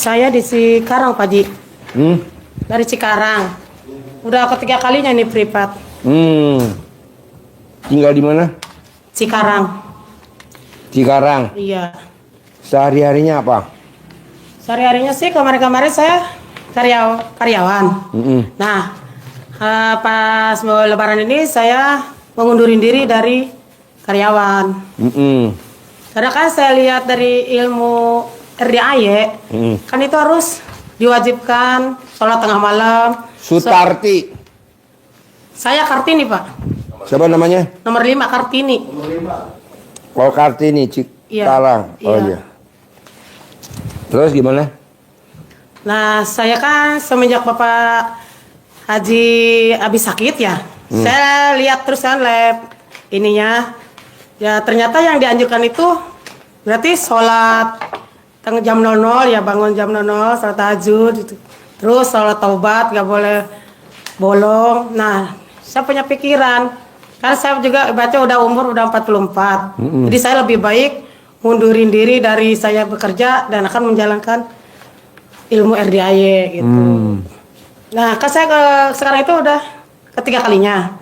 Saya di Cikarang, Pak Ji. Dari Cikarang. Udah ketiga kalinya nih privat. Tinggal di mana? Cikarang. Cikarang. Iya. Sehari-harinya apa? Sehari-harinya sih kemarin-kemarin saya karyawan. Nah, pas mau Lebaran ini saya mengundurin diri dari karyawan. Karena kan saya lihat dari ilmu RDAY, kan itu harus diwajibkan sholat tengah malam. Sutarti. Saya Kartini, Pak. Siapa namanya? Nomor 5 Kartini. Oh, Kartini Cikarang. Iya. Oh iya. Terus gimana? Nah, saya kan semenjak Bapak Haji habis sakit ya, saya lihat terus kan lab ininya. Ya ternyata yang dianjurkan itu berarti sholat jam 00 ya, bangun jam 00, sholat tahajud gitu. Terus sholat taubat, gak boleh bolong. Nah, saya punya pikiran, kan saya juga baca umur udah 44. Jadi saya lebih baik mundurin diri dari saya bekerja dan akan menjalankan ilmu RDAY gitu. Nah, kan saya sekarang itu udah ketiga kalinya.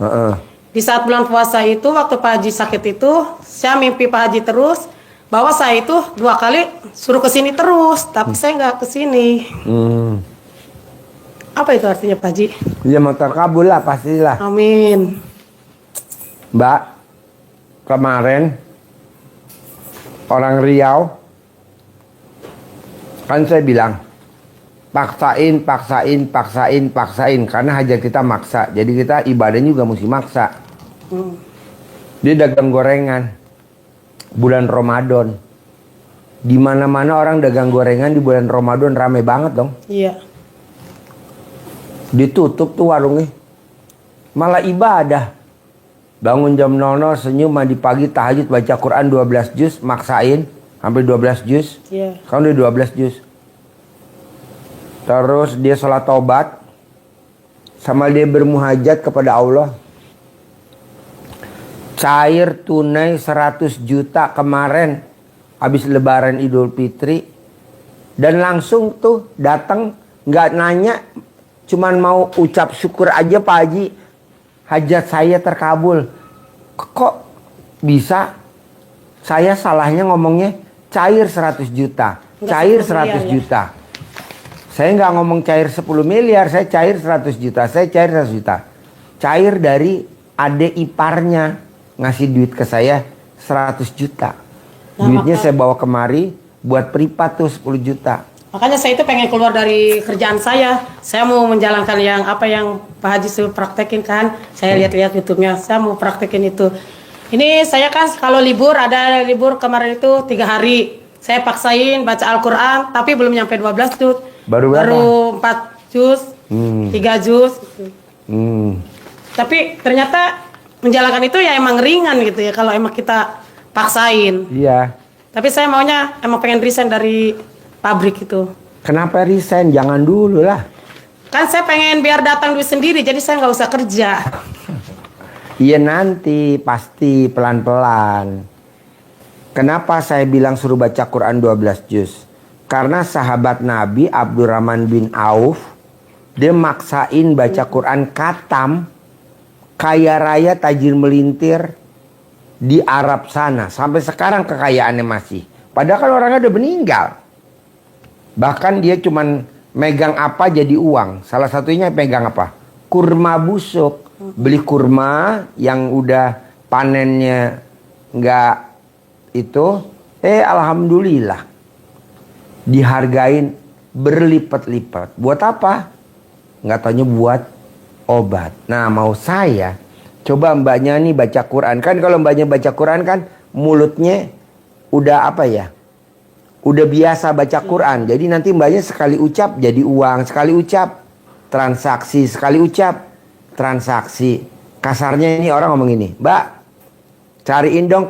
Di saat bulan puasa itu, waktu Pak Haji sakit itu, saya mimpi Pak Haji terus bahwa saya itu 2 kali suruh kesini terus, tapi saya nggak kesini. Apa itu artinya Pak Haji? Ya mau terkabul lah pastilah. Amin. Mbak, kemarin orang Riau kan saya bilang paksain karena hajat kita maksa. Jadi kita ibadahnya juga mesti maksa. Dia dagang gorengan bulan Ramadan. Di mana-mana orang dagang gorengan di bulan Ramadan rame banget dong. Iya. Ditutup tuh warungnya. Malah ibadah. Bangun jam 00 senyum, mandi pagi tahajud baca Quran 12 juz, maksain sampai 12 juz. Iya. Kan udah 12 juz. Terus dia sholat taubat sama dia bermuhajat kepada Allah. Cair tunai 100 juta kemarin habis lebaran Idul Fitri. Dan langsung tuh datang, nggak nanya, cuman mau ucap syukur aja Pak Haji, hajat saya terkabul. Kok bisa? Saya salahnya ngomongnya cair 100 juta. Cair 100 juta. Saya nggak ngomong cair 10 miliar, saya cair 100 juta. Saya cair 100 juta. Cair dari adik iparnya ngasih duit ke saya 100 juta. Duitnya saya bawa kemari buat privat tuh 10 juta. Makanya saya itu pengen keluar dari kerjaan saya. Saya mau menjalankan yang apa yang Pak Haji suruh praktekin kan. Saya lihat-lihat YouTube-nya, saya mau praktekin itu. Ini saya kan kalau libur, ada libur kemarin itu 3 hari. Saya paksain baca Al-Quran, tapi belum nyampe 12 juz. Baru 4 juz, 3 juz. Tapi ternyata menjalankan itu ya emang ringan gitu ya, kalau emang kita paksain. Iya. Tapi saya maunya emang pengen resign dari pabrik itu. Kenapa resign? Jangan dulu lah. Kan saya pengen biar datang duit sendiri, jadi saya nggak usah kerja. Iya nanti pasti pelan-pelan. Kenapa saya bilang suruh baca Quran 12 juz? Karena sahabat Nabi Abdurrahman bin Auf, dia maksain baca Quran khatam, kaya raya tajir melintir di Arab sana. Sampai sekarang kekayaannya masih. Padahal kan orangnya udah meninggal. Bahkan dia cuman megang apa jadi uang. Salah satunya pegang apa? Kurma busuk. Beli kurma yang udah panennya nggak itu. Alhamdulillah. Dihargain berlipat-lipat. Buat apa? Nggak taunya buat obat. Nah mau saya coba mbaknya nih baca Quran. Kan kalau mbaknya baca Quran kan mulutnya udah apa ya? Udah biasa baca Quran. Jadi nanti mbaknya sekali ucap jadi uang. Sekali ucap transaksi. Sekali ucap transaksi. Kasarnya ini orang ngomong ini, Mbak cariin dong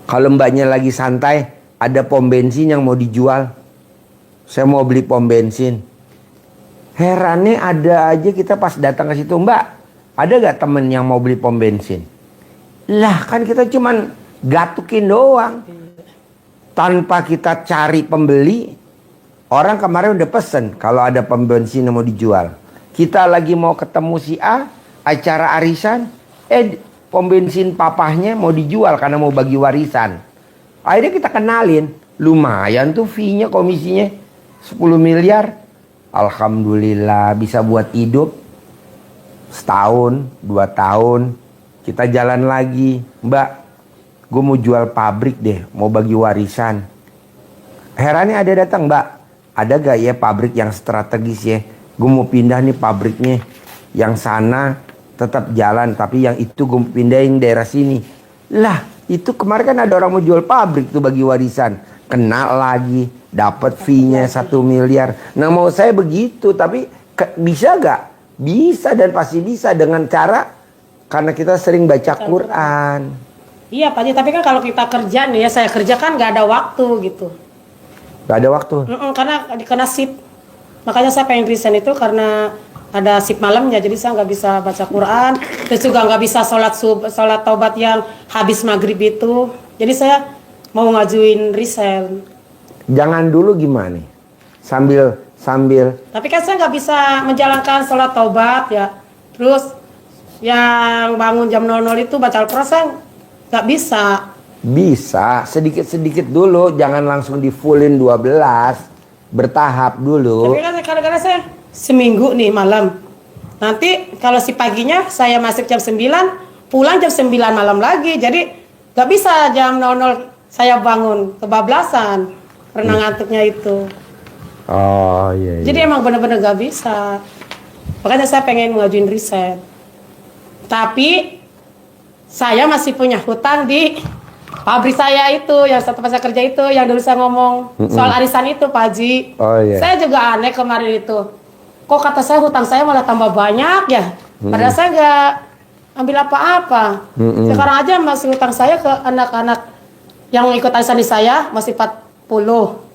kalau mbaknya lagi santai, ada pom bensin yang mau dijual. Saya mau beli pom bensin. Herannya ada aja kita pas datang ke situ, Mbak, ada gak temen yang mau beli pom bensin? Lah kan kita cuman gatukin doang. Tanpa kita cari pembeli, Orang kemarin udah pesen kalau ada pom bensin yang mau dijual. Kita lagi mau ketemu si A, acara arisan, pom bensin papahnya mau dijual karena mau bagi warisan. Akhirnya kita kenalin, lumayan tuh fee-nya, komisinya 10 miliar. Alhamdulillah bisa buat hidup. Setahun, 2 tahun, kita jalan lagi. Mbak, gue mau jual pabrik deh, mau bagi warisan. Herannya ada datang, Mbak, ada gak ya pabrik yang strategis ya? Gue mau pindah nih pabriknya. Yang sana tetap jalan, tapi yang itu gue pindahin daerah sini. Lah, itu kemarin kan ada orang mau jual pabrik tuh bagi warisan. Kena lagi, dapat fee-nya 1 miliar. Nah mau saya begitu, tapi bisa gak? Bisa, dan pasti bisa dengan cara karena kita sering baca Quran. Iya Pak Haji, tapi kan kalau kita kerja nih ya, saya kerja kan nggak ada waktu gitu. Gak ada waktu? Karena kena shift. Makanya saya pengen resign itu karena ada shift malamnya, jadi saya nggak bisa baca Quran, terus juga nggak bisa sholat taubat yang habis maghrib itu. Jadi saya mau ngajuin resign. Jangan dulu gimana? Sambil. Tapi kan saya nggak bisa menjalankan sholat taubat ya. Terus yang bangun jam 00 itu baca Al-Quran saya nggak bisa. Bisa, sedikit-sedikit dulu, jangan langsung di fullin 12, bertahap dulu. Tapi kan kadang-kadang saya seminggu nih malam. Nanti kalau si paginya saya masuk jam 9, pulang jam 9 malam lagi. Jadi nggak bisa jam 00 saya bangun, kebablasan karena ngantuknya itu. Oh iya. Jadi emang benar-benar nggak bisa. Makanya saya pengen ngajuin resign. Tapi saya masih punya hutang di pabrik saya itu, yang satu tempat saya kerja itu, yang dulu saya ngomong soal arisan itu, Pak Haji. Oh iya. Saya juga aneh kemarin itu. Kok kata saya hutang saya malah tambah banyak ya? Padahal saya nggak ambil apa-apa. Sekarang aja masih hutang saya ke anak-anak yang ikut arisan di saya masih 40.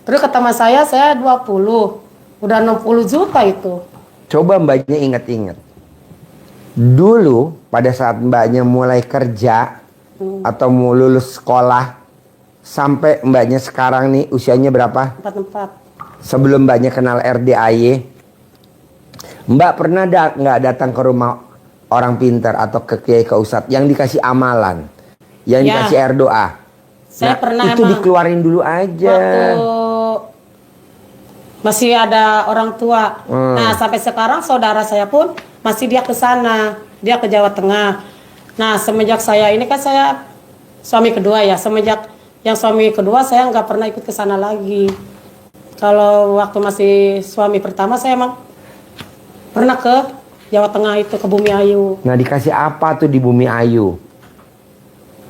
Terus ke teman saya 20. Udah 60 juta itu. Coba mbaknya ingat-ingat. Dulu pada saat mbaknya mulai kerja atau mau lulus sekolah sampai mbaknya sekarang nih usianya berapa? 44. Sebelum mbaknya kenal RDAY, mbak pernah nggak datang ke rumah orang pintar atau ke kiai, ke ustadz yang dikasih amalan, yang dikasih air doa? Saya pernah itu emang dikeluarin dulu aja. waktu masih ada orang tua. Nah sampai sekarang saudara saya pun masih dia ke sana, dia ke Jawa Tengah. Nah semenjak saya ini kan saya suami kedua ya, semenjak yang suami kedua saya nggak pernah ikut ke sana lagi. Kalau waktu masih suami pertama saya emang pernah ke Jawa Tengah itu, ke Bumi Ayu. Nah dikasih apa tuh di Bumi Ayu?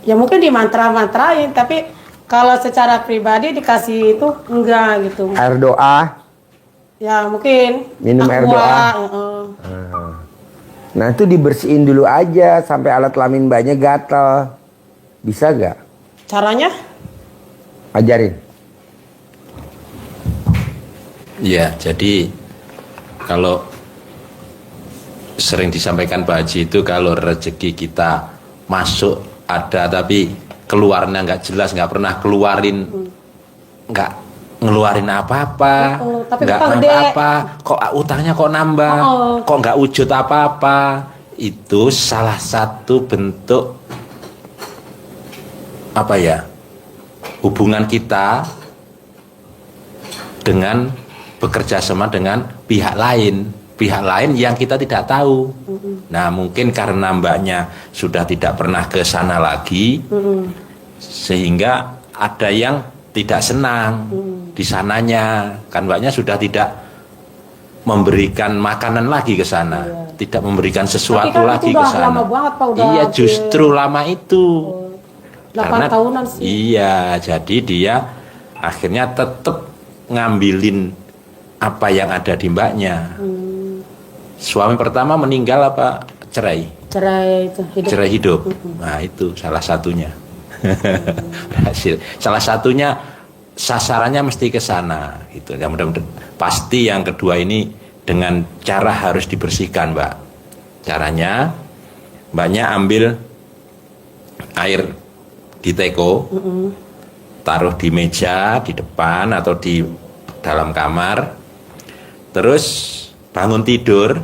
Ya mungkin di mantra-mantrain, tapi kalau secara pribadi dikasih itu enggak gitu. Air doa? Ya mungkin minum air doa. Nah itu dibersihin dulu aja sampai alat kelamin mbaknya gatel. Bisa gak? Caranya? Ajarin. Ya, jadi kalau sering disampaikan Pak Haji itu kalau rezeki kita masuk ada tapi keluarnya nggak jelas, nggak pernah keluarin, nggak ngeluarin apa-apa, tapi nggak apa-apa, kok utangnya kok nambah, kok nggak wujud apa-apa, itu salah satu bentuk apa ya, hubungan kita dengan bekerja sama dengan pihak lain yang kita tidak tahu. Nah mungkin karena mbaknya sudah tidak pernah ke sana lagi, sehingga ada yang tidak senang di sananya, kan mbaknya sudah tidak memberikan makanan lagi ke sana, tidak memberikan sesuatu kan lagi ke sana. Lama banget, Pak, udah iya justru lama itu. 8 tahunan sih. Iya, jadi dia akhirnya tetap ngambilin apa yang ada di mbaknya. Suami pertama meninggal apa cerai? Cerai itu hidup. Cerai hidup. Nah itu salah satunya. Berhasil. Salah satunya sasarannya mesti ke sana. Gitu. Ya, mudah-mudahan pasti yang kedua ini dengan cara harus dibersihkan, Mbak. Caranya, mbaknya ambil air di teko, taruh di meja di depan atau di dalam kamar. Terus bangun tidur,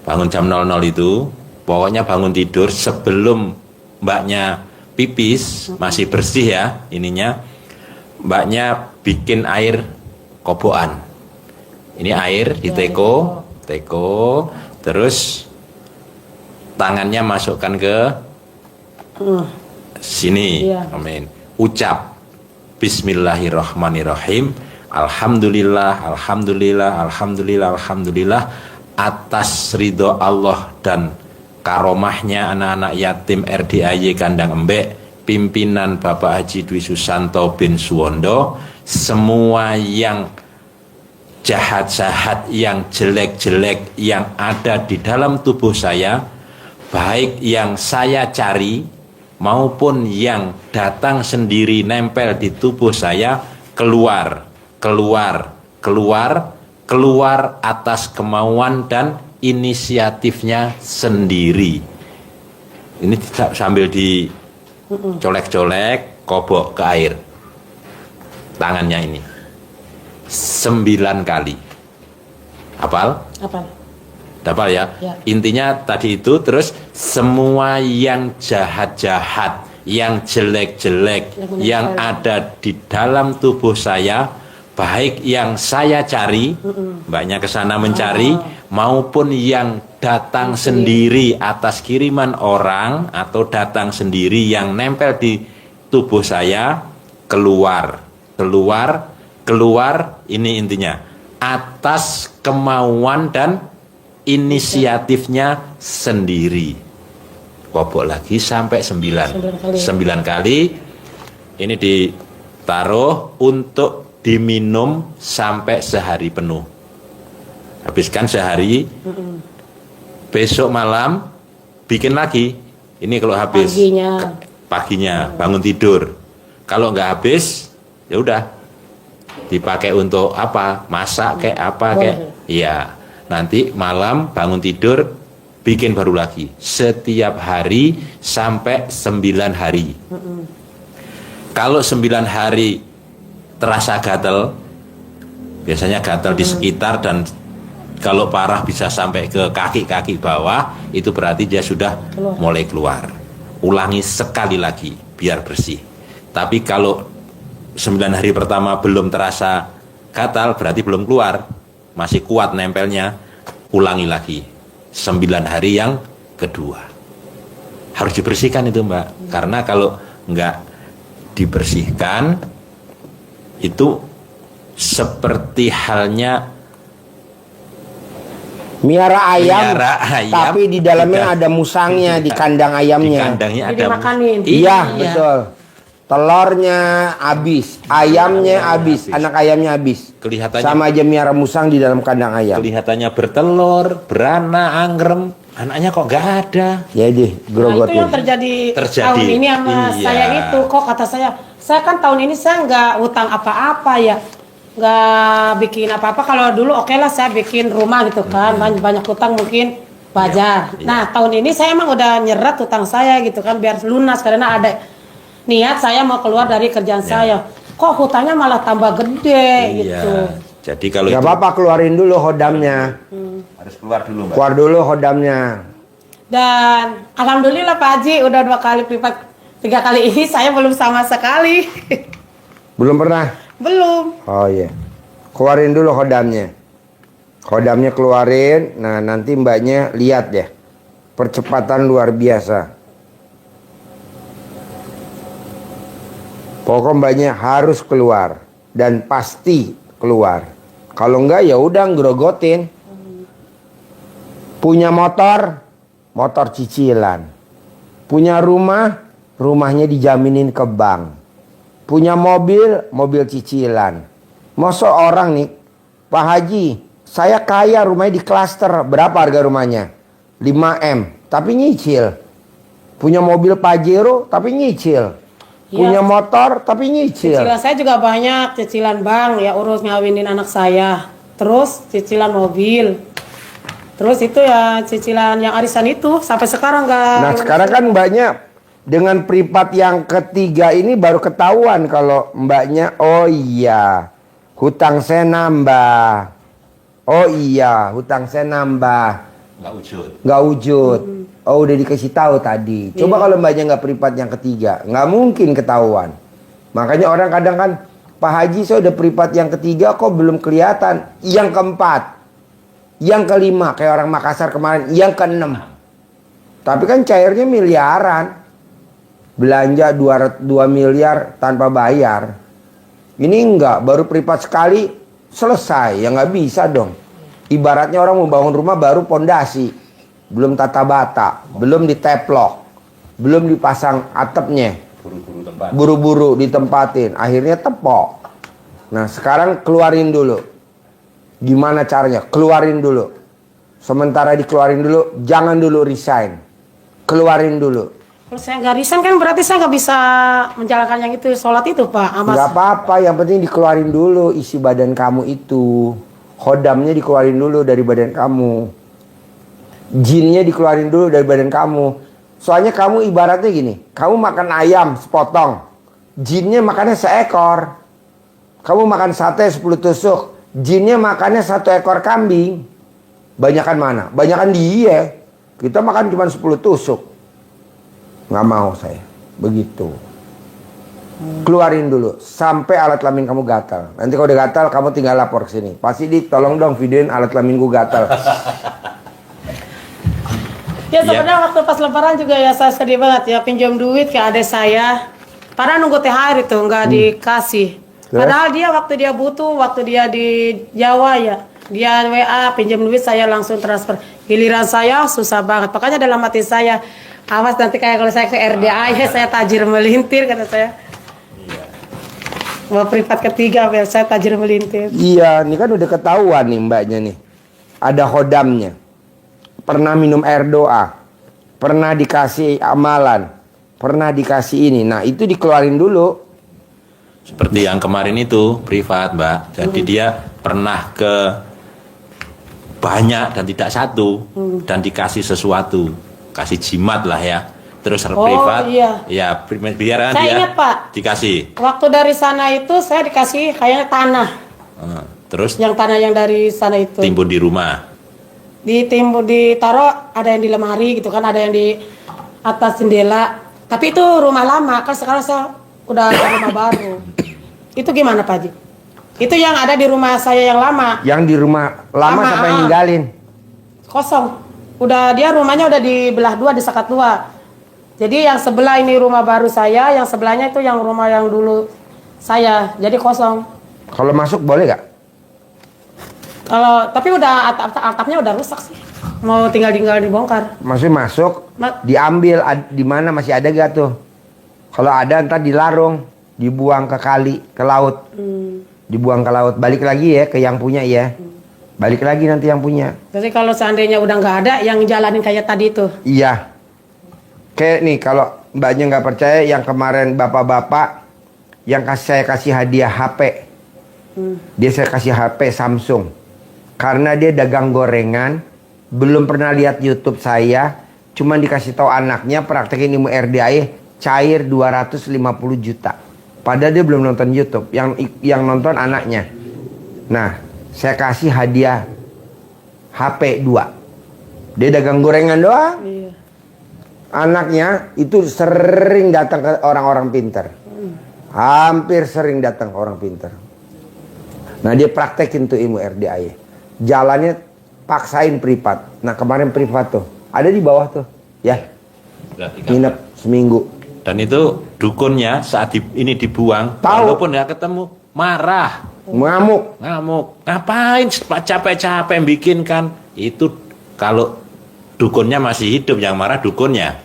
bangun jam 00 itu, pokoknya bangun tidur sebelum mbaknya pipis, masih bersih ya ininya, mbaknya bikin air kobokan. Ini air di teko, terus tangannya masukkan ke sini, amin. Ucap Bismillahirrahmanirrahim. Alhamdulillah, alhamdulillah, alhamdulillah, alhamdulillah atas ridho Allah dan karomahnya anak-anak yatim RDAY Kandang Embek, pimpinan Bapak Haji Dwi Susanto bin Suwondo, semua yang jahat-jahat, yang jelek-jelek yang ada di dalam tubuh saya, baik yang saya cari maupun yang datang sendiri nempel di tubuh saya, keluar atas kemauan dan inisiatifnya sendiri. Ini sambil dicolek-colek, kobok ke air tangannya ini 9 kali. Hafal? Hafal ya? Intinya tadi itu. Terus semua yang jahat-jahat, yang jelek-jelek yang ada di dalam tubuh saya, baik yang saya cari, mbaknya ke sana mencari, maupun yang datang sendiri atas kiriman orang atau datang sendiri yang nempel di tubuh saya, keluar, ini intinya, atas kemauan dan inisiatifnya sendiri. Kobok lagi sampai 9 kali. Ini ditaruh untuk diminum sampai sehari penuh. Habiskan sehari, besok malam bikin lagi. Ini kalau habis paginya bangun tidur. Kalau nggak habis, ya udah dipakai untuk apa? Masak kayak apa kayak. Iya. Nanti malam bangun tidur bikin baru lagi. Setiap hari sampai 9 hari. Kalau 9 hari terasa gatal, biasanya gatal di sekitar, dan kalau parah bisa sampai ke kaki-kaki bawah, itu berarti dia sudah mulai keluar. Ulangi sekali lagi biar bersih. Tapi kalau 9 hari pertama belum terasa gatal, berarti belum keluar, masih kuat nempelnya. Ulangi lagi 9 hari yang kedua. Harus dibersihkan itu, Mbak, karena kalau nggak dibersihkan itu seperti halnya miara ayam, tapi di dalamnya ada musangnya di kandang ayamnya. Di kandangnya ada dimakanin. Iya, betul. Telurnya habis, ayamnya habis, anak ayamnya habis. Kelihatannya sama aja miara musang di dalam kandang ayam. Kelihatannya bertelur, beranak, anggrem, anaknya kok nggak ada. Ya deh, Nah, grogotin. itu yang terjadi tahun ini sama saya itu. Kok kata saya kan tahun ini saya nggak utang apa-apa ya, nggak bikin apa-apa. Kalau dulu oke lah saya bikin rumah gitu kan, banyak utang mungkin wajar. Nah tahun ini saya emang udah nyeret utang saya gitu kan, biar lunas, karena ada niat saya mau keluar dari kerjaan saya. Kok hutangnya malah tambah gede gitu. Jadi kalau nggak apa-apa, keluarin dulu hodamnya. Harus keluar dulu, Mbak. Keluar dulu hodamnya. Dan alhamdulillah Pak Haji udah 2 kali lipat, 3 kali ini saya belum sama sekali. Belum pernah? Belum. Oh iya. Keluarin dulu hodamnya. Hodamnya keluarin. Nah nanti mbaknya lihat ya. Percepatan luar biasa. Pokok mbaknya harus keluar. Dan pasti keluar. Kalau enggak ya udah ngerogotin. Punya motor, motor cicilan. Punya rumah, rumahnya dijaminin ke bank. Punya mobil, mobil cicilan. Masa orang nih, Pak Haji, saya kaya, rumahnya di klaster. Berapa harga rumahnya? 5M, tapi nyicil. Punya mobil Pajero, tapi nyicil. Punya motor, tapi nyicil. Cicilan saya juga banyak, cicilan bank, ya urus ngawinin anak saya. Terus cicilan mobil. Terus itu ya cicilan yang arisan itu, sampai sekarang nggak. Nah sekarang kan mbaknya dengan privat yang ketiga ini baru ketahuan kalau mbaknya, oh iya, Hutang saya nambah. Oh iya, hutang saya nambah. Nggak wujud. Oh udah dikasih tahu tadi. Coba kalau mbaknya nggak privat yang ketiga, nggak mungkin ketahuan. Makanya orang kadang kan, Pak Haji saya udah privat yang ketiga kok belum kelihatan. Yang keempat, yang kelima kayak orang Makassar kemarin, yang keenam. Tapi kan cairnya miliaran. Belanja 2 miliar tanpa bayar. Ini enggak, baru privat sekali selesai. Ya nggak bisa dong. Ibaratnya orang mau bangun rumah baru pondasi. Belum tata bata, belum diteplok, belum dipasang atapnya. Buru-buru ditempatin, akhirnya tepok. Nah sekarang keluarin dulu. Gimana caranya? Keluarin dulu. Sementara dikeluarin dulu, jangan dulu resign. Keluarin dulu. Kalau saya nggak resign kan berarti saya nggak bisa menjalankan yang itu, sholat itu Pak. Nggak apa-apa, yang penting dikeluarin dulu isi badan kamu itu. Khodamnya dikeluarin dulu dari badan kamu. Jinnya dikeluarin dulu dari badan kamu. Soalnya kamu ibaratnya gini, kamu makan ayam sepotong, jinnya makannya seekor. Kamu makan sate 10 tusuk, jinnya makannya 1 ekor kambing. Banyakan mana? Banyakan dia. Kita makan cuma 10 tusuk. Nggak mau saya. Begitu. Keluarin dulu sampai alat kelamin kamu gatal. Nanti kalau udah gatal kamu tinggal lapor ke sini. Pasti tolong dong videoin alat kelamin gue gatal. Ya sebenarnya waktu pas lebaran juga ya saya sedih banget ya, pinjam duit ke adik saya. Padahal nunggu THR itu nggak dikasih. Padahal dia waktu dia butuh, waktu dia di Jawa ya, dia WA pinjam duit saya langsung transfer. Giliran saya susah banget. Makanya dalam hati saya, awas nanti kayak kalau saya ke RDA ya saya tajir melintir kata saya. Mau privat ketiga biar saya tajir melintir. Iya, ini kan udah ketahuan nih mbaknya nih. Ada khodamnya. Pernah minum air doa, pernah dikasih amalan, pernah dikasih ini. Nah itu dikeluarin dulu. Seperti yang kemarin itu privat Mbak. Jadi dia pernah ke banyak dan tidak satu dan dikasih sesuatu, kasih jimat lah ya. Terus privat, iya. Ya biar Saya dia ingat Pak, dikasih. waktu dari sana itu saya dikasih kayaknya tanah. Terus Yang tanah yang dari sana itu. timbun di rumah. Ditaruh ada yang di lemari gitu kan, ada yang di atas jendela. Tapi itu rumah lama kan, sekarang saya udah ada rumah baru. Itu gimana Pak Haji? Itu yang ada di rumah saya yang lama. Yang di rumah lama siapa yang ninggalin? Kosong. Udah dia rumahnya udah dibelah dua, disekat dua. Jadi yang sebelah ini rumah baru saya, yang sebelahnya itu yang rumah yang dulu saya. Jadi kosong. Kalau masuk boleh gak? Kalau tapi udah atapnya udah rusak sih. Mau tinggal dibongkar. Maksudnya masuk, diambil di mana masih ada gak tuh? Kalau ada ntar dilarung, dibuang ke kali, ke laut. Dibuang ke laut, balik lagi ya ke yang punya ya. Balik lagi nanti yang punya. Jadi kalau seandainya udah nggak ada, yang jalanin kayak tadi itu. Iya. Kayak nih kalau mbaknya nggak percaya, yang kemarin bapak-bapak yang saya kasih hadiah HP. Dia saya kasih HP Samsung. Karena dia dagang gorengan, belum pernah lihat YouTube saya, cuman dikasih tahu anaknya praktekin ilmu RDA cair 250 juta. Padahal dia belum nonton YouTube, yang nonton anaknya. Nah, saya kasih hadiah HP 2. Dia dagang gorengan doang. Iya. Anaknya itu sering datang ke orang-orang pintar. Hampir sering datang ke orang pintar. Nah, dia praktekin tuh ilmu RDA. Jalannya paksain privat. Nah, kemarin privat tuh. Ada di bawah tuh. Ya. Nginep seminggu. Dan itu dukunnya saat ini dibuang, Tahu. walaupun nggak ketemu, marah. Ngamuk. Ngapain capek-capek bikin kan? Itu kalau dukunnya masih hidup, yang marah dukunnya.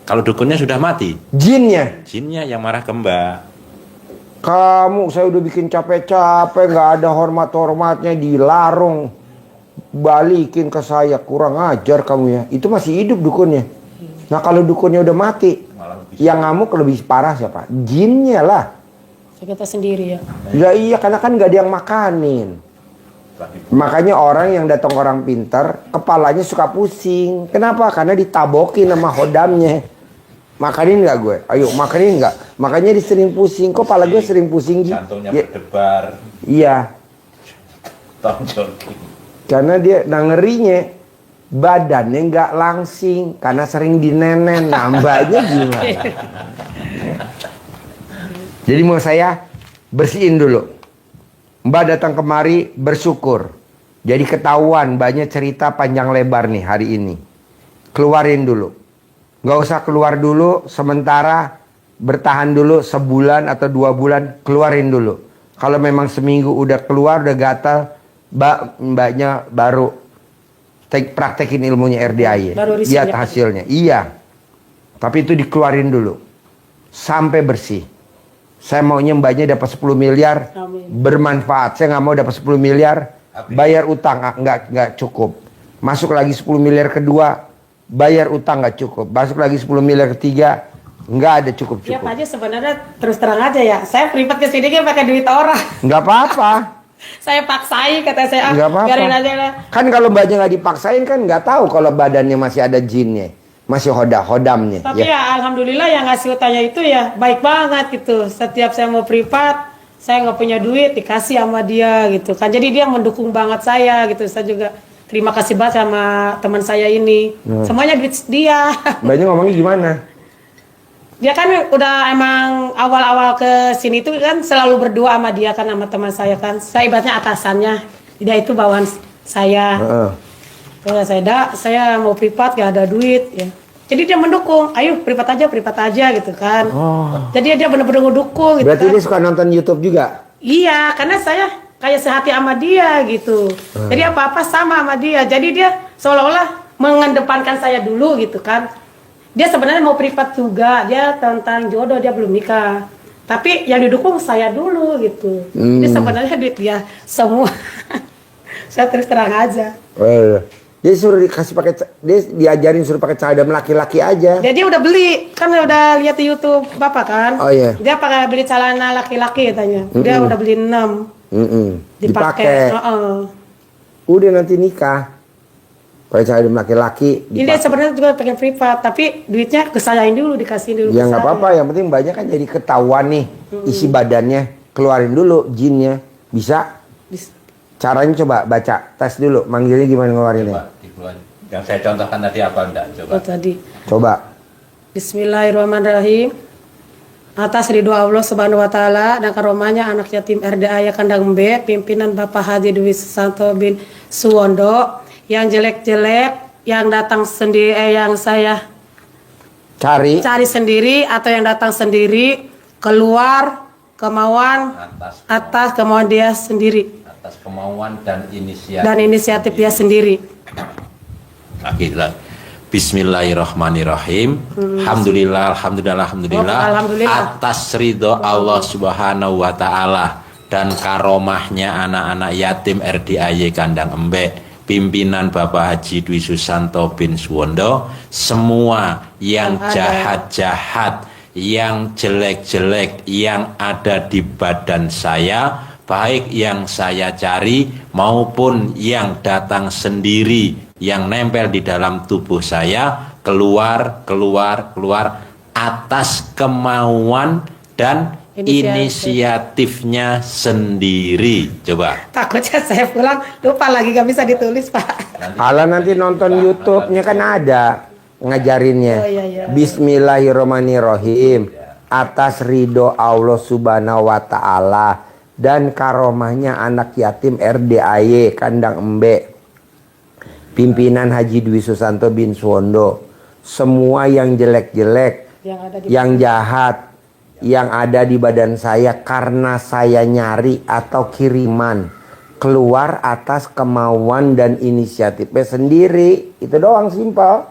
Kalau dukunnya sudah mati, Jinnya. jinnya yang marah ke Mbak. Kamu saya udah bikin capek-capek, nggak ada hormat-hormatnya, dilarung, balikin ke saya, kurang ajar kamu ya. Itu masih hidup dukunnya. Nah kalau dukunnya udah mati, yang ngamuk lebih parah siapa? Jinnya lah. Kita sendiri ya. Ya iya, karena kan nggak ada yang makanin. Makanya orang yang datang orang pintar, kepalanya suka pusing. Kenapa? Karena ditabokin sama hodamnya. Makanin nggak gue? Ayo makanin nggak? Makanya dia sering pusing. Kok kepala gue sering pusing gitu? Jantungnya Ya, berdebar. iya. Tom jogging. Karena dia ngerinya badannya nggak langsing karena sering dinenen. Nambahnya gimana? Jadi mau saya bersihin dulu. Mbak datang kemari bersyukur. Jadi ketahuan banyak cerita panjang lebar nih hari ini. Keluarin dulu. Nggak usah keluar dulu sementara, bertahan dulu sebulan atau 2 bulan, keluarin dulu. Kalau memang seminggu udah keluar, udah gatal, mbaknya baru praktekin ilmunya RDAY. Lihat hasilnya. Iya. Tapi itu dikeluarin dulu. Sampai bersih. Saya maunya mbaknya dapat 10 miliar. Amin. Bermanfaat. Saya nggak mau dapat 10 miliar. Bayar utang. Nggak cukup. Masuk lagi 10 miliar kedua. Bayar utang nggak cukup. Masuk lagi 10 miliar ketiga. Nggak ada cukup. Ya Pak Haji sebenarnya terus terang aja ya. Saya privat ke sini kan pakai duit orang. Nggak apa-apa. Saya paksain, kata saya, Nggak apa-apa. biarin aja lah. Kan kalau mbaknya nggak dipaksain kan nggak tahu kalau badannya masih ada jinnya, masih hodamnya. Tapi ya alhamdulillah yang ngasih utangnya itu ya baik banget gitu. Setiap saya mau privat, saya nggak punya duit dikasih sama dia gitu kan. Jadi dia mendukung banget saya gitu. Saya juga terima kasih banget sama teman saya ini. Semuanya duit dia. Mbaknya ngomongnya gimana? Dia kan udah emang awal-awal ke sini tuh kan selalu berdua sama dia kan, sama teman saya kan. Saya ibaratnya atasannya, dia itu bawahan saya. Terus saya mau privat gak ada duit ya. Jadi dia mendukung, ayo privat aja gitu kan. Jadi dia benar-benar ngedukung gitu. Berarti kan. dia suka nonton YouTube juga? Iya, karena saya kayak sehati sama dia gitu. Jadi apa-apa sama dia. Jadi dia seolah-olah mengedepankan saya dulu gitu kan. Dia sebenarnya mau privat juga, dia tentang jodoh, dia belum nikah. Tapi yang didukung saya dulu gitu. Jadi sebenarnya duit dia semua. Saya terus terang aja. Dia suruh dikasih pakai, dia diajarin suruh pakai cadam laki-laki aja. Dia udah beli, kan udah lihat di YouTube Bapak kan. Oh iya. Dia pakai beli celana laki-laki katanya. Dia udah beli 6. Dipakai. Udah nanti nikah. Pakai cadam laki-laki. Ini dia sebenarnya juga pengen privat, tapi duitnya kesayain dulu, dikasih dulu. Ya nggak apa-apa, yang penting banyak kan jadi ketahuan nih isi badannya. Keluarin dulu jinnya. Bisa? Bisa. Caranya coba baca, tes dulu. Manggilnya gimana ngeluarinnya? Coba dikeluarin. Yang saya contohkan tadi apa enggak? Coba. Oh tadi. Coba. Bismillahirrahmanirrahim. Atas ridho Allah Subhanahu wa taala dan karomahnya anak yatim RDAY Kandang B, pimpinan Bapak Haji Dwi Susanto bin Suwondo, yang jelek-jelek yang datang sendiri, yang saya cari sendiri atau yang datang sendiri, keluar kemauan atas kemauan dia sendiri, atas kemauan dan inisiatif dia sendiri. Bismillahirrahmanirrahim. Alhamdulillah. Atas ridho Allah Subhanahu wa taala dan karomahnya anak-anak yatim RDAY Kandang Embek, pimpinan Bapak Haji Dwi Susanto bin Suwondo, semua yang jahat-jahat, yang jelek-jelek yang ada di badan saya, baik yang saya cari maupun yang datang sendiri, yang nempel di dalam tubuh saya, keluar atas kemauan dan inisiatifnya sendiri. Coba. Takutnya saya pulang lupa lagi, gak bisa ditulis Pak. Kalau nanti nonton YouTube-nya kan ada ngajarinnya. Iya. Bismillahirrahmanirrahim. Atas ridho Allah Subhanahu wa taala dan karomahnya anak yatim RDAY Kandang Embek, pimpinan Haji Dwi Susanto bin Suwondo, semua yang jelek-jelek, yang jahat yang ada di badan saya karena saya nyari atau kiriman, keluar atas kemauan dan inisiatifnya sendiri. Itu doang, simpel.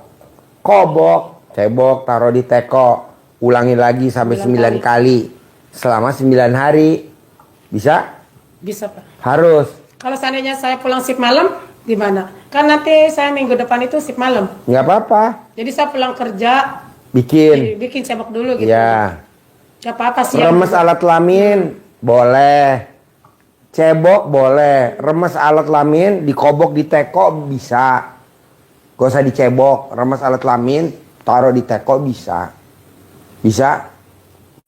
Kobok, cebok, taruh di teko, ulangi lagi sampai 9 kali selama 9 hari. Bisa? Bisa Pak. Harus. Kalau seandainya saya pulang shift malam gimana? Kan nanti saya minggu depan itu shift malam. Nggak apa-apa. Jadi saya pulang kerja bikin cebok dulu gitu. Ya. Gak apa-apa sih. Remes alat kelamin boleh, cebok boleh, remes alat kelamin dikobok di teko bisa. Gak usah dicebok, remes alat kelamin taruh di teko bisa. Bisa.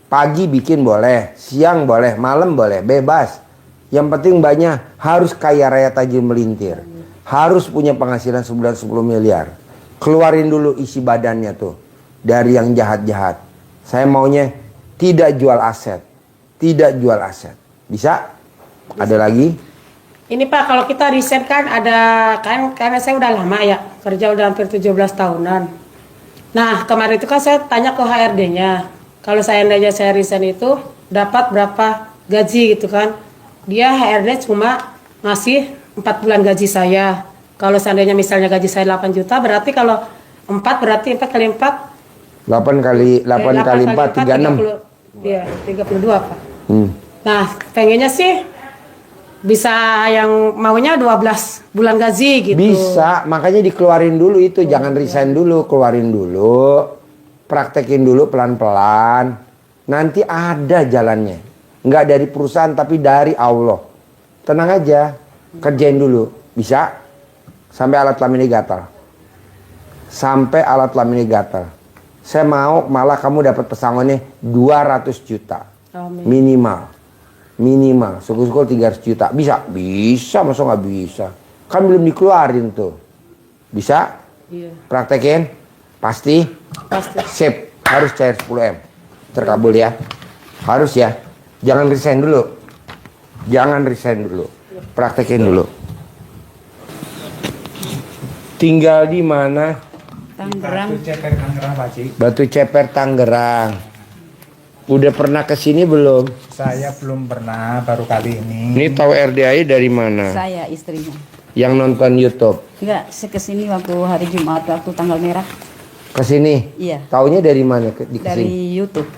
Pagi bikin boleh, siang boleh, malam boleh, bebas. Yang penting mbaknya harus kaya raya tajir melintir. Harus punya penghasilan sebulan 10 miliar. Keluarin dulu isi badannya tuh. Dari yang jahat-jahat. Saya maunya tidak jual aset. Tidak jual aset. Bisa? Ada lagi? Ini Pak, kalau kita resign kan ada, kan karena saya udah lama ya, kerja udah hampir 17 tahunan. Nah, kemarin itu kan saya tanya ke HRD-nya, kalau seandainya saya resign itu dapat berapa gaji gitu kan. Dia HRD cuma ngasih 4 bulan gaji saya. Kalau seandainya misalnya gaji saya 8 juta, berarti kalau 4 berarti 4 kali 4. 8 kali 4, 36. Iya, 32 Pak. Hmm. Nah, pengennya sih bisa yang maunya 12 bulan gaji gitu. Bisa, makanya dikeluarin dulu itu. Jangan resign dulu, keluarin dulu. Praktekin dulu pelan-pelan. Nanti ada jalannya. Nggak dari perusahaan tapi dari Allah. Tenang aja, kerjain dulu. Bisa? Sampai alat kelaminnya gatal. Sampai alat kelaminnya gatal. Saya mau malah kamu dapat pesangonnya 200 juta. Amin. Minimal. Syukur-syukur 300 juta. Bisa? Bisa, masa nggak bisa? Kan belum dikeluarin tuh. Bisa? Iya. Praktekin? Pasti? Pasti. Sip. Harus cair 10M. Terkabul ya. Harus ya. Jangan resign dulu. Jangan resign dulu. Praktekin dulu. Tinggal di mana? Tangerang. Batu Ceper Tangerang, Pak Ci. Batu Ceper Tangerang. Udah pernah kesini belum? Saya belum pernah, baru kali ini. Ini tahu RDAI dari mana? Saya istrinya. Yang nonton YouTube. Enggak, saya kesini waktu hari Jumat, waktu tanggal merah. Kesini? Iya. Taunya dari mana? Di kesini? Dari YouTube.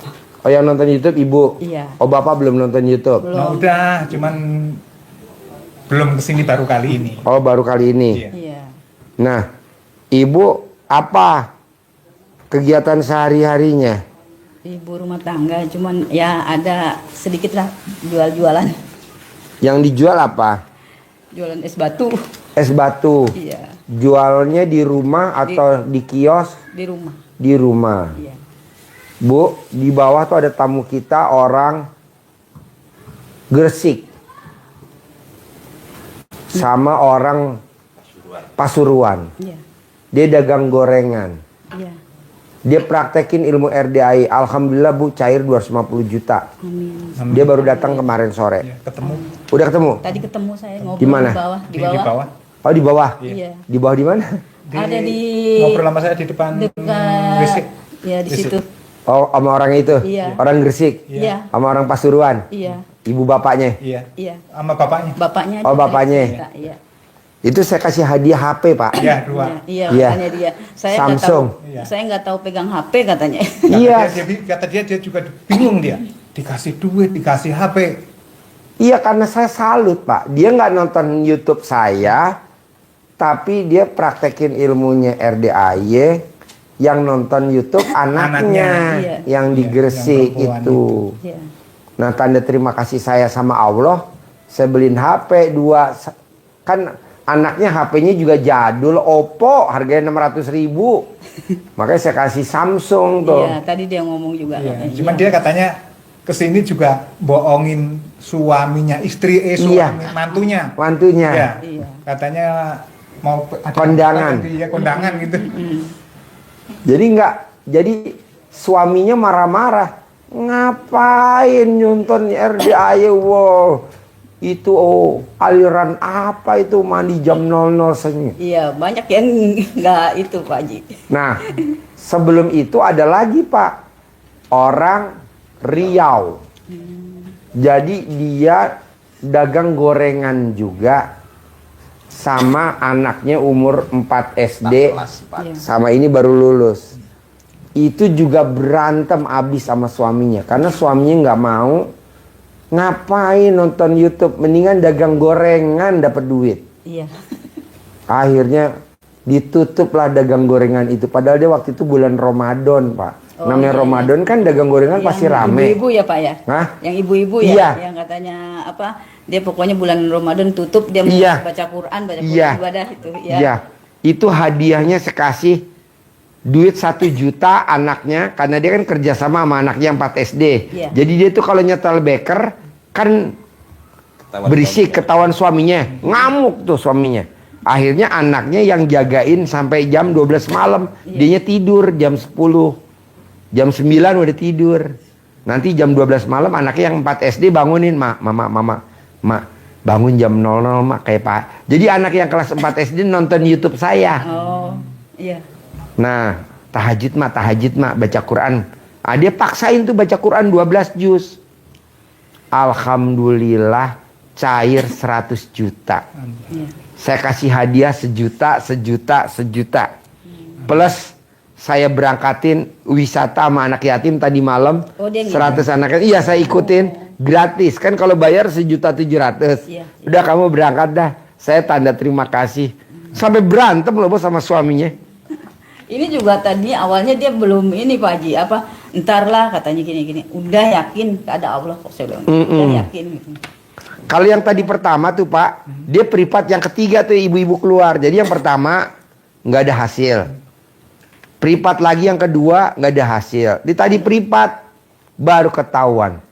Oh, yang nonton YouTube ibu? Iya. Oh, bapak belum nonton YouTube? Belum. Nah, udah, cuman belum kesini baru kali ini. Oh, baru kali ini. Iya. Iya. Nah, ibu apa kegiatan sehari-harinya? Ibu rumah tangga, cuman ya ada sedikit lah jual-jualan. Yang dijual apa? Jualan es batu. Es batu. Iya. Jualnya di rumah atau di kios? Di rumah. Di rumah. Iya. Bu, di bawah tuh ada tamu kita orang Gresik. Sama orang Pasuruan. Iya. Dia dagang gorengan. Iya. Dia praktekin ilmu RDAI. Alhamdulillah Bu, cair 250 juta. Amin. Dia baru datang kemarin sore. Iya, ketemu Udah ketemu? Tadi ketemu saya ngobrol Di mana? di bawah. di bawah. Oh, di bawah? Iya. Di bawah di mana? Ada di Ngobrol sama saya di depan dekat. Gresik. Ya di situ. Oh, sama orang itu? Iya. Orang Gresik? Iya. Sama orang Pasuruan? Iya. Ibu bapaknya? Iya. Iya. Sama bapaknya. Bapaknya. Oh, juga bapaknya. cerita, Iya. Itu saya kasih hadiah HP, Pak. Iya, 2. Iya, Iya. katanya dia. Saya nggak Samsung. tahu. Iya. Saya nggak tahu pegang HP katanya. Iya. Kata dia juga bingung dia. Dikasih duit, dikasih HP. Iya, karena saya salut, Pak. Dia nggak nonton YouTube saya, tapi dia praktekin ilmunya RDAY. Yang nonton YouTube anaknya, Iya. yang di Iya, Gresik yang perempuan itu. Iya. Nah, tanda terima kasih saya sama Allah, saya beliin HP 2. Kan anaknya HP-nya juga jadul, Oppo, harganya 600.000. Makanya saya kasih Samsung tuh. Iya, tadi dia ngomong juga. Iya. katanya. Cuman dia katanya kesini juga bohongin suaminya, istri suami Iya. mantunya. Mantunya. Iya. Iya. Katanya mau ada Kondangan. Iya, kondangan gitu. Jadi suaminya marah-marah. Ngapain nyonton RDAY? Wow. Itu aliran apa itu mandi jam 00 senyum. Iya, banyak yang nggak itu Pak Haji. Nah, sebelum itu ada lagi Pak. Orang Riau. Jadi dia dagang gorengan juga. Sama anaknya umur 4 SD. Iya. Sama ini baru lulus. Itu juga berantem abis sama suaminya. Karena suaminya nggak mau. Ngapain nonton YouTube? Mendingan dagang gorengan dapat duit. Iya. Akhirnya ditutuplah dagang gorengan itu. Padahal dia waktu itu bulan Ramadan, Pak. Oh, Namanya iya, Ramadan kan dagang gorengan pasti rame. Ibu-ibu ya Pak ya? Hah? Yang ibu-ibu ya? Iya. Yang katanya apa? Dia pokoknya bulan Ramadan tutup, dia mau Iya. baca Quran, Iya. ibadah itu. Ya. Iya. Itu hadiahnya saya kasih duit 1 juta anaknya. Karena dia kan kerja sama anaknya yang 4 SD. Iya. Jadi dia tuh kalau nyetel beker kan berisik, ketahuan suaminya, ngamuk tuh suaminya. Akhirnya anaknya yang jagain sampai jam 12 malam. Dianya tidur jam 10. Jam 9 udah tidur. Nanti jam 12 malam anaknya yang 4 SD bangunin, Mama, bangun jam 00 Mak, kayak Pak. Jadi anak yang kelas 4 SD nonton YouTube saya. Oh, iya. Nah, tahajud Mak, baca Quran. Dia paksain tuh baca Quran 12 juz. Alhamdulillah cair 100 juta. Iya. Saya kasih hadiah sejuta. Plus saya berangkatin wisata sama anak yatim tadi malam. Oh, dia 100 anak yatim. Iya, saya ikutin gratis. Kan kalau bayar 1.700.000. Iya. Udah kamu berangkat dah. Saya tanda terima kasih. Sampai berantem loh Bos sama suaminya. Ini juga tadi awalnya dia belum ini Pak Haji, entar lah katanya gini-gini. Udah yakin ada Allah kok, saya bilang. Udah yakin gitu. Kalau yang tadi pertama tuh Pak, dia privat, yang ketiga tuh ibu-ibu keluar. Jadi yang pertama nggak ada hasil. Privat lagi yang kedua nggak ada hasil. Di tadi privat baru ketahuan.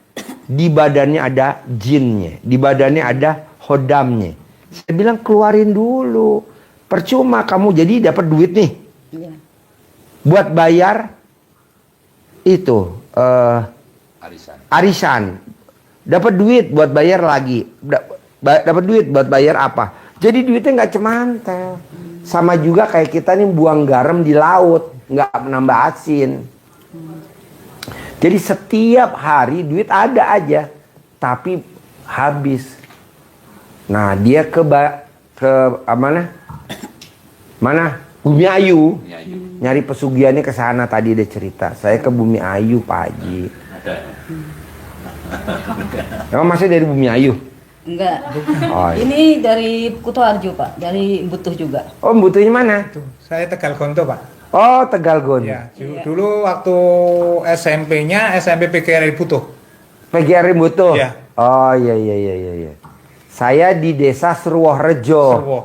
Di badannya ada jinnya, di badannya ada hodamnya. Saya bilang keluarin dulu. Percuma kamu jadi dapat duit nih. Iya. Buat bayar itu arisan. Dapat duit buat bayar lagi. Dapat duit buat bayar apa? Jadi duitnya nggak cemantel. Sama juga kayak kita nih buang garam di laut, nggak menambah asin. Jadi setiap hari duit ada aja, tapi habis. Nah dia ke mana? Bumi Ayu. Nyari pesugihannya ke sana, tadi dia cerita. Saya ke Bumi Ayu Pak Haji. Emang masih dari Bumi Ayu? Enggak. Oh, iya. Ini dari Kutoarjo Pak, dari Butuh juga. Oh, butuhnya mana? Tuh, saya Tegal Gonto, Pak. Oh, Tegalgon. Ya, dulu waktu SMP-nya SMP PGRI Butuh. PGRI Butuh. Iya. Oh, iya. Saya di Desa Surworejo. Serwo.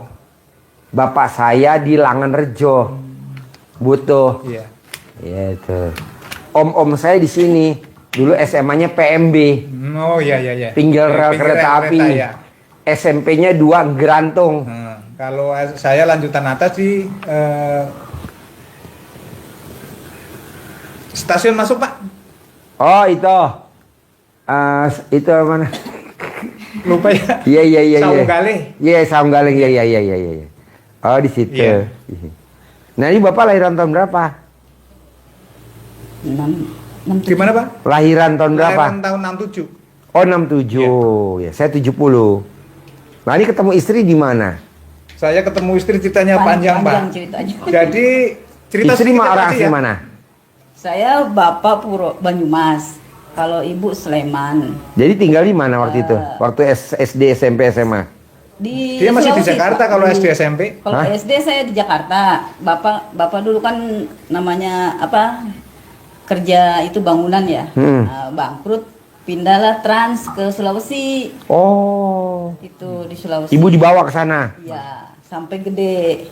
Bapak saya di Langenrejo. Butuh. Iya. Iya itu. Om saya di sini. Dulu SMA-nya PMB. Oh iya. Pinggir rel kereta api. Ya. SMP-nya 2 Gerantung. Kalau saya lanjutan atas di stasiun masuk, Pak. Oh, itu. Itu mana? Lupa ya. Iya. Saunggalih. Iya, Saunggalih. Iya. Oh, di situ. Iya. Nah, ini Bapak lahiran tahun berapa? 6 Gimana, Pak? Lahiran tahun berapa? Lahiran tahun 67. Oh, 67. Ya, saya 70. Nah, ini ketemu istri di mana? Saya ketemu istri ceritanya panjang, Pak. ceritanya. Jadi cerita Istri sedikit mah orang aja asli ya. mana? Saya Bapak Puro Banyumas. Kalau Ibu Sleman. Jadi tinggal di mana waktu itu? Waktu SD, SMP, SMA? Dia masih di Sulawesi, Jakarta Pak. kalau SD SMP. Kalau Hah? SD saya di Jakarta. Bapak dulu kan namanya kerja itu bangunan ya. Bangkrut, pindahlah trans ke Sulawesi. Oh. Itu di Sulawesi. Ibu dibawa ke sana. Ya, sampai gede.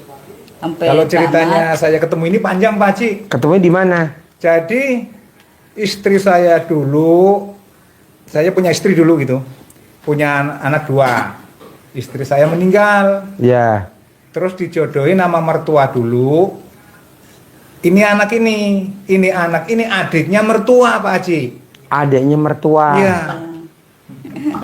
Sampai Kalau ceritanya tamat. saya ketemu ini panjang, Pak Haji. Ketemu di mana? Jadi istri saya dulu, saya punya istri dulu gitu, punya anak 2. Istri saya meninggal, Ya. terus dijodohin sama mertua dulu. Ini anak ini adiknya mertua, Pak Haji. Adiknya mertua. Iya.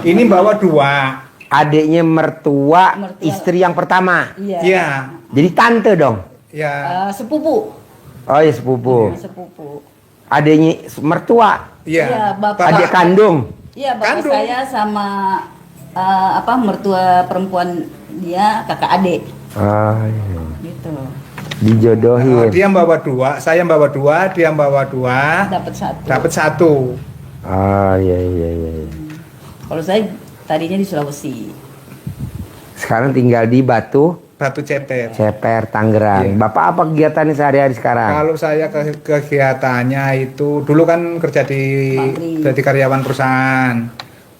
Ini bawa 2. Adiknya mertua, istri yang pertama. Iya. Iya. Jadi tante dong. Ya. Sepupu. Oh ya sepupu. Sepupu. Adiknya mertua. Iya. Bapak. Adik kandung. Iya, bapak Kandung. saya sama mertua perempuan dia kakak adik Oh, iya. gitu. Dijodohin. Dia bawa 2, saya bawa 2, dia bawa 2, Dapat 1. dapat 1. Oh iya. Kalau saya tadinya di Sulawesi. Sekarang tinggal di Batu Batu Ceper. Ceper, Tangerang. Iya. Bapak apa kegiatannya sehari-hari sekarang? Kalau saya kegiatannya itu dulu kan kerja di Pabrik. jadi karyawan perusahaan,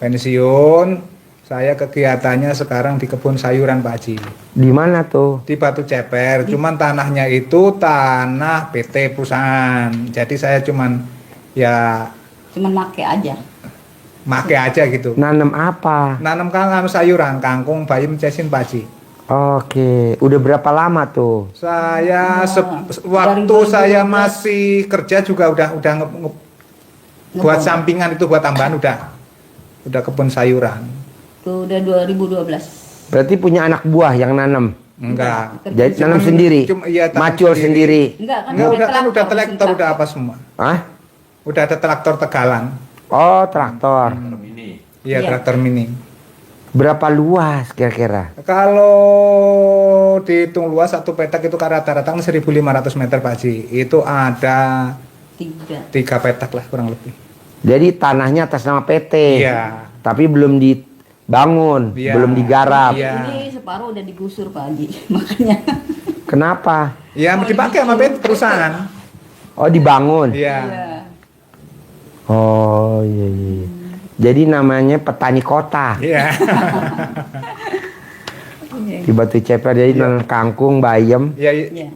pensiun. Saya kegiatannya sekarang di kebun sayuran, Pak Haji. Di mana tuh? Di Batu Ceper, cuman tanahnya itu tanah PT perusahaan. Jadi saya cuman ya Cuman make aja. make aja gitu. Nanam apa? Nanam sayuran, kangkung, bayam, cesin, paji. Oke, udah berapa lama tuh? Saya Dari waktu 2012. saya masih kerja juga udah buat sampingan itu buat tambahan udah kebun sayuran. Itu udah 2012. Berarti punya anak buah yang nanam. Enggak. Jadi Cuman- nanam sendiri. iya, tanam Macul sendiri. Enggak kan Enggak, udah traktor, traktor mesin udah apa semua. Hah? Udah ada traktor tegalan. Oh, traktor. Ini Iya, Iya. traktor mini. Berapa luas kira-kira? Kalau dihitung luas satu petak itu rata-rata 1.500 meter Pak Haji. Itu ada 3 petak lah kurang lebih. Jadi tanahnya atas nama PT. Iya. Tapi belum dibangun, Iya. belum digarap. Iya. Ini separuh udah digusur Pak Haji. Makanya Kenapa? Ya dipakai sama perusahaan. Oh, dibangun. Iya. Oh, iya iya. Jadi namanya petani kota. Iya. Di Batu Ceper jadi nanam kangkung, bayam. Iya. Iya.